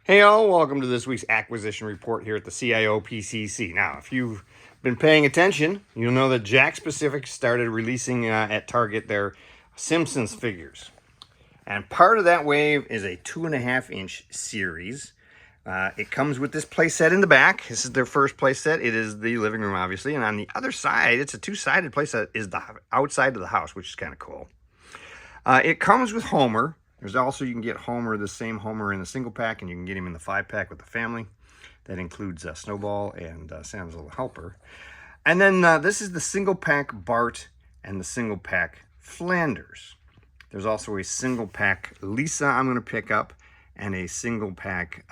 Hey all, welcome to this week's acquisition report here at the CIOPCC. Now, if you've been paying attention, you'll know that Jakks Pacific started releasing at Target their Simpsons figures. And part of that wave is a 2.5-inch series. It comes with this playset in the back. This is their first playset. It is the living room, obviously. And on the other side, it's a two-sided playset, is the outside of the house, which is kind of cool. It comes with Homer. There's also, you can get Homer, the same Homer in the single pack, and you can get him in the 5-pack with the family. That includes Snowball and Sam's Little Helper. And then this is the single pack Bart and the single pack Flanders. There's also a single pack Lisa I'm going to pick up and a single pack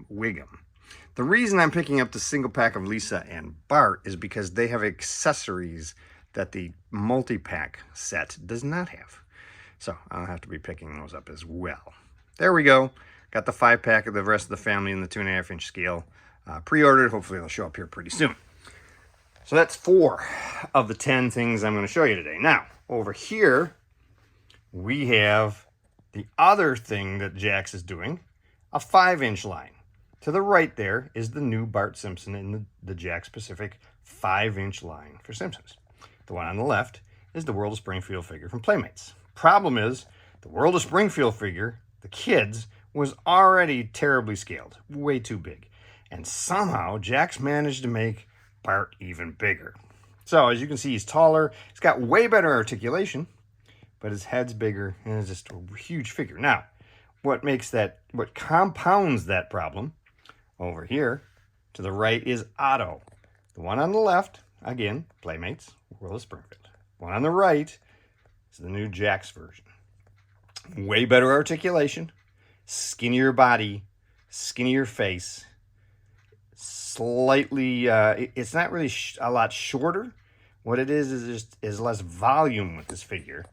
Wiggum. The reason I'm picking up the single pack of Lisa and Bart is because they have accessories that the multi-pack set does not have. So I'll have to be picking those up as well. There we go. Got the 5-pack of the rest of the family in the 2.5-inch scale. Pre-ordered. Hopefully it'll show up here pretty soon. So that's 4 of the 10 things I'm going to show you today. Now, over here, we have the other thing that Jakks is doing, a 5-inch line. To the right there is the new Bart Simpson in the Jakks Pacific 5-inch line for Simpsons. The one on the left is the World of Springfield figure from Playmates. Problem is, the World of Springfield figure, the kids, was already terribly scaled, way too big. And somehow, Jakks managed to make Bart even bigger. So, as you can see, he's taller, he's got way better articulation, but his head's bigger, and it's just a huge figure. Now, what compounds that problem, over here, to the right is Otto. The one on the left, again, Playmates, World of Springfield. One on the right is the new Jakks version. Way better articulation, skinnier body, skinnier face, slightly, it's not really a lot shorter. What it is less volume with this figure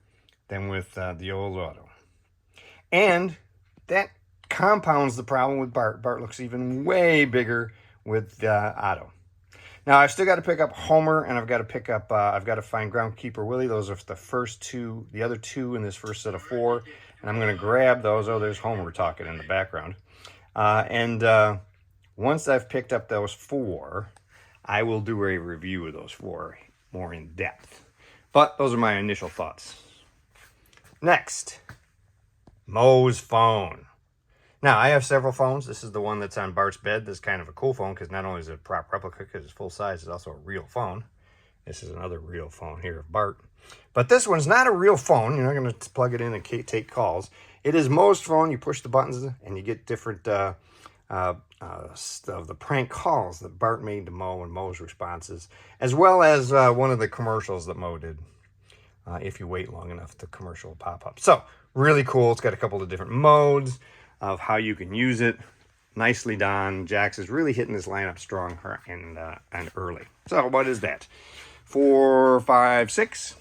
than with the old Otto. And that compounds the problem with Bart. Bart looks even way bigger with Otto. Now, I've still got to pick up Homer, and I've got to pick up, I've got to find Groundkeeper Willie. Those are the first 2, the other 2 in this first set of 4. And I'm going to grab those. Oh, there's Homer talking in the background. Once I've picked up those 4, I will do a review of those 4 more in depth. But those are my initial thoughts. Next, Moe's phone. Now, I have several phones. This is the one that's on Bart's bed. This is kind of a cool phone because not only is it a prop replica because it's full size, it's also a real phone. This is another real phone here of Bart. But this one's not a real phone. You're not going to plug it in and take calls. It is Moe's phone. You push the buttons and you get different of the prank calls that Bart made to Moe and Moe's responses, as well as one of the commercials that Moe did. If you wait long enough, the commercial will pop up. So, really cool. It's got a couple of different modes of how you can use it. Nicely done. Jakks is really hitting this lineup strong and early. So what is that? 4, 5, 6.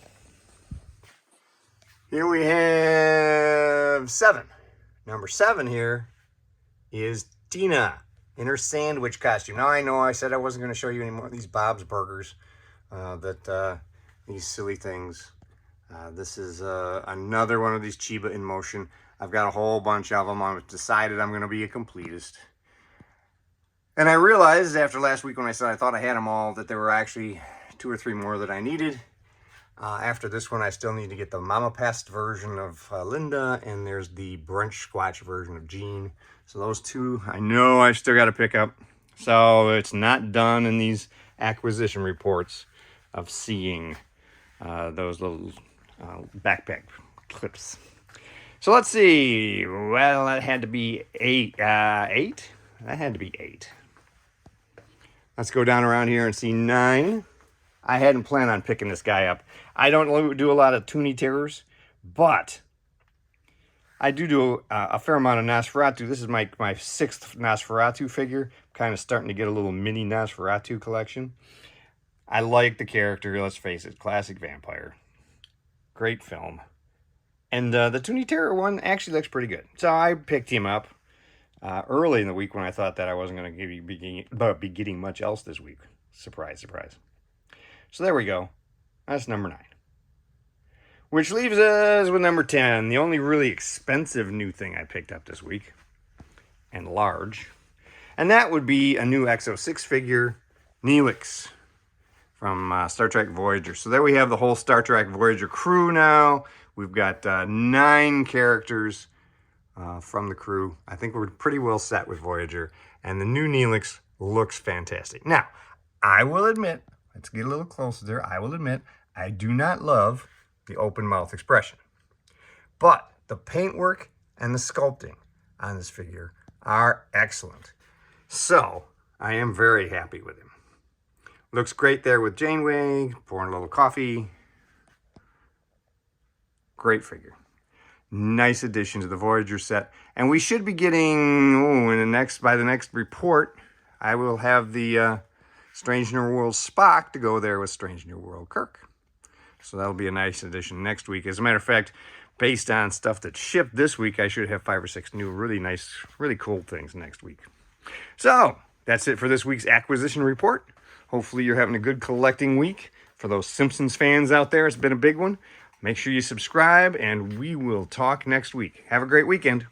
Here we have 7. Number 7 here is Tina in her sandwich costume. Now I know I said I wasn't going to show you any more of these Bob's Burgers, these silly things. This is another one of these Chiba in motion. I've got a whole bunch of them. I've decided I'm going to be a completist. And I realized after last week when I said I thought I had them all that there were actually 2 or 3 more that I needed. After this one, I still need to get the Mama Pest version of Linda, and there's the Brunch Squatch version of Jean. So those 2, I know I still got to pick up. So it's not done in these acquisition reports of seeing those little backpack clips. So let's see. Well, that had to be 8. 8? That had to be 8. Let's go down around here and see 9. I hadn't planned on picking this guy up. I don't do a lot of Toonie Terrors, but I do a fair amount of Nosferatu. This is my 6th Nosferatu figure. Kind of starting to get a little mini Nosferatu collection. I like the character, let's face it. Classic vampire. Great film. And the Toonie Terror one actually looks pretty good. So I picked him up early in the week when I thought that I wasn't going to be getting much else this week. Surprise, surprise. So there we go. That's number 9. Which leaves us with number 10, the only really expensive new thing I picked up this week. and large. And that would be a new XO6 figure, Neelix, from Star Trek Voyager. So there we have the whole Star Trek Voyager crew now. We've got 9 characters from the crew. I think we're pretty well set with Voyager. And the new Neelix looks fantastic. Now, I will admit, let's get a little closer there. I will admit, I do not love the open mouth expression. But the paintwork and the sculpting on this figure are excellent. So, I am very happy with him. Looks great there with Janeway, pouring a little coffee. Great figure. Nice addition to the Voyager set. And we should be getting, by the next report, I will have the Strange New World Spock to go there with Strange New World Kirk. So that'll be a nice addition next week. As a matter of fact, based on stuff that shipped this week, I should have 5 or 6 new really nice, really cool things next week. So, that's it for this week's acquisition report. Hopefully you're having a good collecting week. For those Simpsons fans out there, it's been a big one. Make sure you subscribe, and we will talk next week. Have a great weekend.